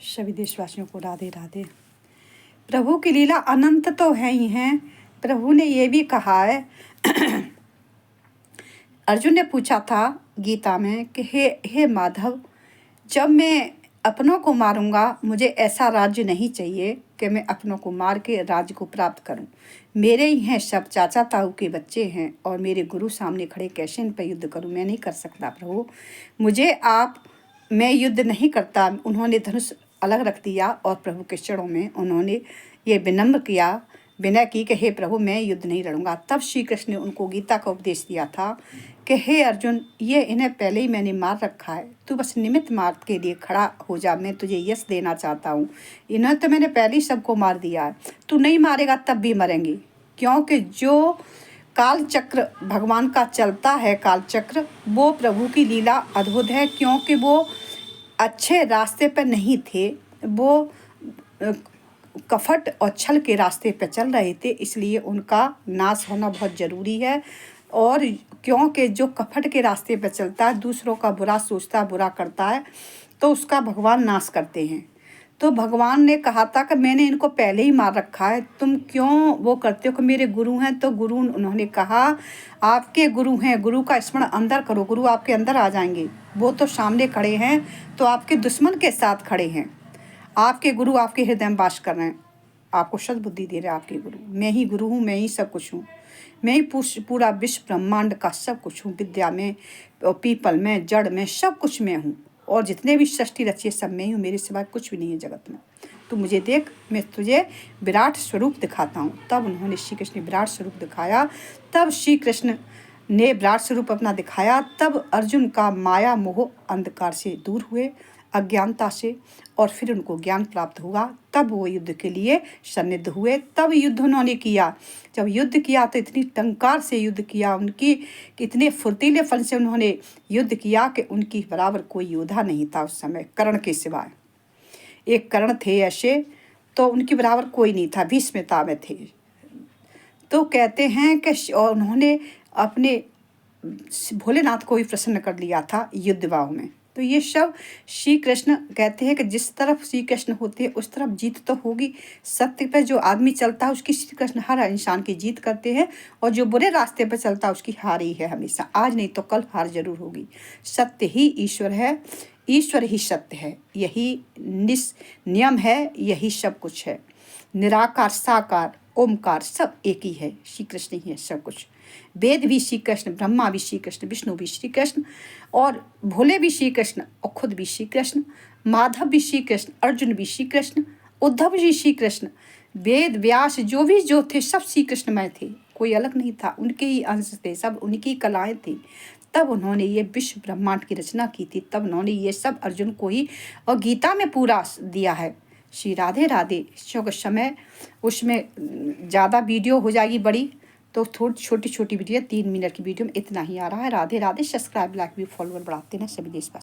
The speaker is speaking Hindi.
सभी देशवासियों को राधे राधे। प्रभु की लीला अनंत तो है ही हैं। प्रभु ने ये भी कहा है अर्जुन ने पूछा था गीता में कि हे माधव, जब मैं अपनों को मारूंगा, मुझे ऐसा राज्य नहीं चाहिए कि मैं अपनों को मार के राज्य को प्राप्त करूं। मेरे ही हैं सब, चाचा ताऊ के बच्चे हैं और मेरे गुरु सामने खड़े, कैसे इन पर युद्ध करूं? मैं नहीं कर सकता प्रभु, मैं युद्ध नहीं करता। उन्होंने धनुष अलग रख दिया और प्रभु के चरणों में उन्होंने ये विनय की कि हे प्रभु, मैं युद्ध नहीं लड़ूंगा। तब श्री कृष्ण ने उनको गीता का उपदेश दिया था कि हे अर्जुन, ये इन्हें पहले ही मैंने मार रखा है, तू बस निमित्त मार्ग के लिए खड़ा हो जा। मैं तुझे यश देना चाहता हूँ। इन्हें तो मैंने पहले ही सबको मार दिया है, तू नहीं मारेगा तब भी मरेंगे, क्योंकि जो काल चक्र भगवान का चलता है, काल चक्र, वो प्रभु की लीला अद्भुत है। क्योंकि वो अच्छे रास्ते पर नहीं थे, वो कपट और छल के रास्ते पर चल रहे थे, इसलिए उनका नाश होना बहुत ज़रूरी है। और क्योंकि जो कपट के रास्ते पर चलता है, दूसरों का बुरा सोचता है, बुरा करता है, तो उसका भगवान नाश करते हैं। तो भगवान ने कहा था कि मैंने इनको पहले ही मार रखा है, तुम क्यों वो करते हो कि मेरे गुरु हैं। तो गुरु उन्होंने कहा आपके गुरु हैं, गुरु का स्मरण अंदर करो, गुरु आपके अंदर आ जाएंगे। वो तो सामने खड़े हैं, तो आपके दुश्मन के साथ खड़े हैं। आपके गुरु आपके हृदय में वास कर रहे हैं, आपको सद्बुद्धि दे रहे हैं आपके गुरु। मैं ही गुरु हूँ, मैं ही सब कुछ हूँ, मैं ही पूरा विश्व ब्रह्मांड का सब कुछ हूँ। विद्या में, पीपल में, जड़ में, सब कुछ मैं हूँ। और जितने भी सृष्टि रची है सब मैं ही हूँ, मेरे सिवाय कुछ भी नहीं है जगत में। तू मुझे देख, मैं तुझे विराट स्वरूप दिखाता हूँ। तब उन्होंने श्री कृष्ण ने विराट स्वरूप दिखाया। तब श्री कृष्ण ने विराट स्वरूप अपना दिखाया। तब अर्जुन का माया मोह अंधकार से दूर हुए, अज्ञानता से, और फिर उनको ज्ञान प्राप्त हुआ। तब वो युद्ध के लिए सन्निध हुए। तब युद्ध उन्होंने किया। जब युद्ध किया तो इतनी टंकार से युद्ध किया, उनकी इतने फुर्तीले फल से उन्होंने युद्ध किया कि उनकी बराबर कोई योद्धा नहीं था उस समय, कर्ण के सिवाय। एक कर्ण थे ऐसे, तो उनकी बराबर कोई नहीं था, भीष्मता में थे। तो कहते हैं कि और उन्होंने अपने भोलेनाथ को भी प्रसन्न कर लिया था युद्धवाह में। तो ये सब श्री कृष्ण कहते हैं कि जिस तरफ श्री कृष्ण होते हैं उस तरफ जीत तो होगी। सत्य पर जो आदमी चलता है उसकी श्री कृष्ण हर इंसान की जीत करते हैं, और जो बुरे रास्ते पर चलता है उसकी हार ही है हमेशा। आज नहीं तो कल हार जरूर होगी। सत्य ही ईश्वर है, ईश्वर ही सत्य है, यही नियम है, यही सब कुछ है। निराकार, साकार, ओमकार सब एक ही है, श्री कृष्ण ही है सब कुछ। वेद भी श्री कृष्ण, ब्रह्मा भी श्री कृष्ण, विष्णु भी श्री कृष्ण, और भोले भी श्री कृष्ण, और खुद भी श्री कृष्ण, माधव भी श्री कृष्ण, अर्जुन भी श्री कृष्ण, उद्धव जी श्री कृष्ण, वेद व्यास जो थे सब श्री कृष्णमय थे, कोई अलग नहीं था, उनके ही अंश थे, सब उनकी कलाएं थी। तब उन्होंने ये विश्व ब्रह्मांड की रचना की थी। तब उन्होंने ये सब अर्जुन को ही और गीता में पूरा दिया है। श्री राधे राधे। क्योंकि समय उसमें ज़्यादा वीडियो हो जाएगी बड़ी, तो थोड़ी छोटी छोटी वीडियो, 3 मिनट की वीडियो में इतना ही आ रहा है। राधे राधे। सब्सक्राइब, लाइक भी, फॉलोअर बढ़ाते हैं सभी देशवासी।